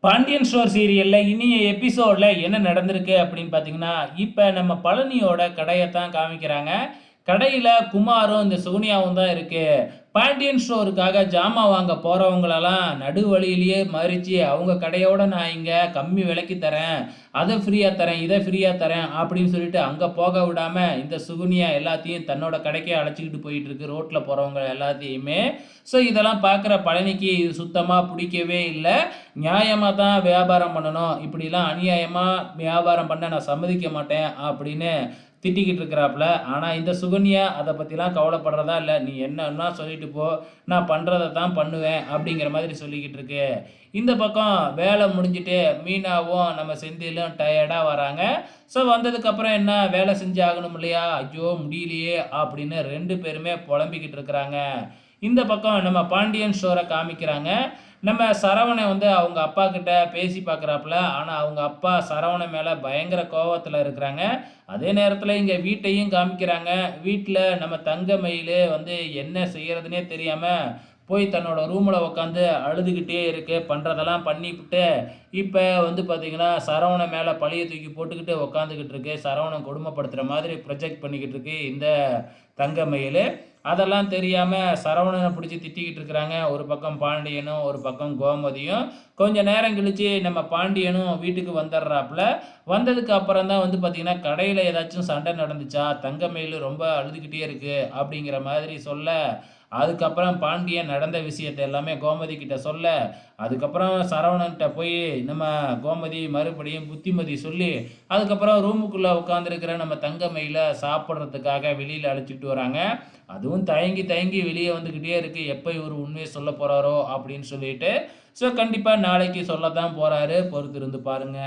Pandian store சீரியல்ல இனிய எபிசோட்ல என்ன நடந்திருக்கு அப்படின்னு பார்த்தீங்கன்னா, இப்ப நம்ம பழனியோட கடைய தான் காமிக்கிறாங்க. கடையில குமாரும், இந்த சோனியாவும் தான் இருக்கு. பாண்டியன் ஸ்டோருக்காக ஜாமான் வாங்க போறவங்களலாம் நடு வழியிலேயே மறிச்சு, அவங்க கடையோட நான் இங்க கம்மி விலைக்கு தரேன். அத ஃப்ரீயா தரேன், இத ஃப்ரீயா தரேன் அப்படின்னு சொல்லிட்டு அங்க போக விடாம, இந்த சுகன்யா எல்லாத்தையும் தன்னோட கடைக்கே அழைச்சுக்கிட்டு போயிட்டு இருக்கு. ரோட்ல போறவங்க எல்லாத்தையுமே. இதெல்லாம் பார்க்குற பழனிக்கு இது சுத்தமா புடிக்கவே இல்ல. நியாயமா தான் வியாபாரம் பண்ணணும். இப்படிலாம் அநியாயமா வியாபாரம் பண்ண நான் சம்மதிக்க மாட்டேன் அப்படின்னு திட்டிக்கிட்டு இருக்கிறாப்புல. ஆனா இந்த சுகன்யா அத பத்திலாம் கவலைப்படுறதா இல்ல. நீ என்னன்னா சொல்லிட்டு போ. நான் பண்றத தான் பண்ணுவேன் அப்படிங்கிற மாதிரி சொல்லிக்கிட்டு இருக்கு. இந்த பக்கம் வேலை முடிஞ்சுட்டு மீனாவும், நம்ம செந்திலும் டயர்டா வராங்க. வந்ததுக்கப்புறம் என்ன வேலை செஞ்சு ஆகணும் இல்லையா? ஐயோ! முடியலையே அப்படின்னு 2 பேருமே புலம்பிக்கிட்டு இருக்கிறாங்க. இந்த பக்கம் நம்ம பாண்டியன் ஸ்டோர காமிக்கிறாங்க. நம்ம சரவணன் வந்து அவங்க அப்பா கிட்ட பேசி பார்க்குறாப்புல. ஆனா, அவங்க அப்பா சரவணன் மேல பயங்கர கோவத்துல இருக்கிறாங்க. அதே நேரத்துல இங்க வீட்டையும் காமிக்கிறாங்க. வீட்ல நம்ம தங்கமயிலு வந்து என்ன செய்யறதுன்னே தெரியாம, போய் தன்னோட ரூம்ல உட்காந்து அழுதுகிட்டே இருக்கு. பண்றதெல்லாம் பண்ணிப்புட்டு, இப்ப வந்து பார்த்தீங்கன்னா, சரவணன் மேல பழிய தூக்கி போட்டுக்கிட்டு உட்காந்துக்கிட்டு இருக்கு. சரவணன் கொடுமைப்படுத்துற மாதிரி ப்ரொஜெக்ட் பண்ணிக்கிட்டு இருக்கு இந்த தங்கமயிலு. அதெல்லாம் தெரியாம சரவணன பிடிச்சு திட்டிக்கிட்டு இருக்கிறாங்க. ஒரு பக்கம் பாண்டியனும், ஒரு பக்கம் கோமதியும். கொஞ்ச நேரம் கழிச்சு நம்ம பாண்டியனும் வீட்டுக்கு வந்துடுறாப்புல. வந்ததுக்கு அப்புறம் தான் வந்து பார்த்தீங்கன்னா, கடையில ஏதாச்சும் சண்டை நடந்துச்சா? தங்கமயிலு ரொம்ப அழுதுகிட்டே இருக்கு அப்படிங்கிற மாதிரி சொல்ல, அதுக்கப்புறம் பாண்டியன் நடந்த விஷயத்த எல்லாமே கோமதி கிட்ட சொல்ல, அதுக்கப்புறம் சரவணன்ட்ட போய் நம்ம கோமதி மறுபடியும் புத்திமதி சொல்லி, அதுக்கப்புறம் ரூமுக்குள்ள உட்காந்துருக்கிற நம்ம தங்கமயில சாப்பிடுறதுக்காக வெளியில அழைச்சிட்டு வராங்க. அதுவும் தயங்கி தயங்கி வெளியே வந்துக்கிட்டே இருக்கு. எப்போ இவரு உண்மைய சொல்லப் போறாரோ அப்படின்னு சொல்லிட்டு. கண்டிப்பா நாளைக்கு சொல்லத்தான் போறாரு. பொறுத்திருந்து பாருங்க.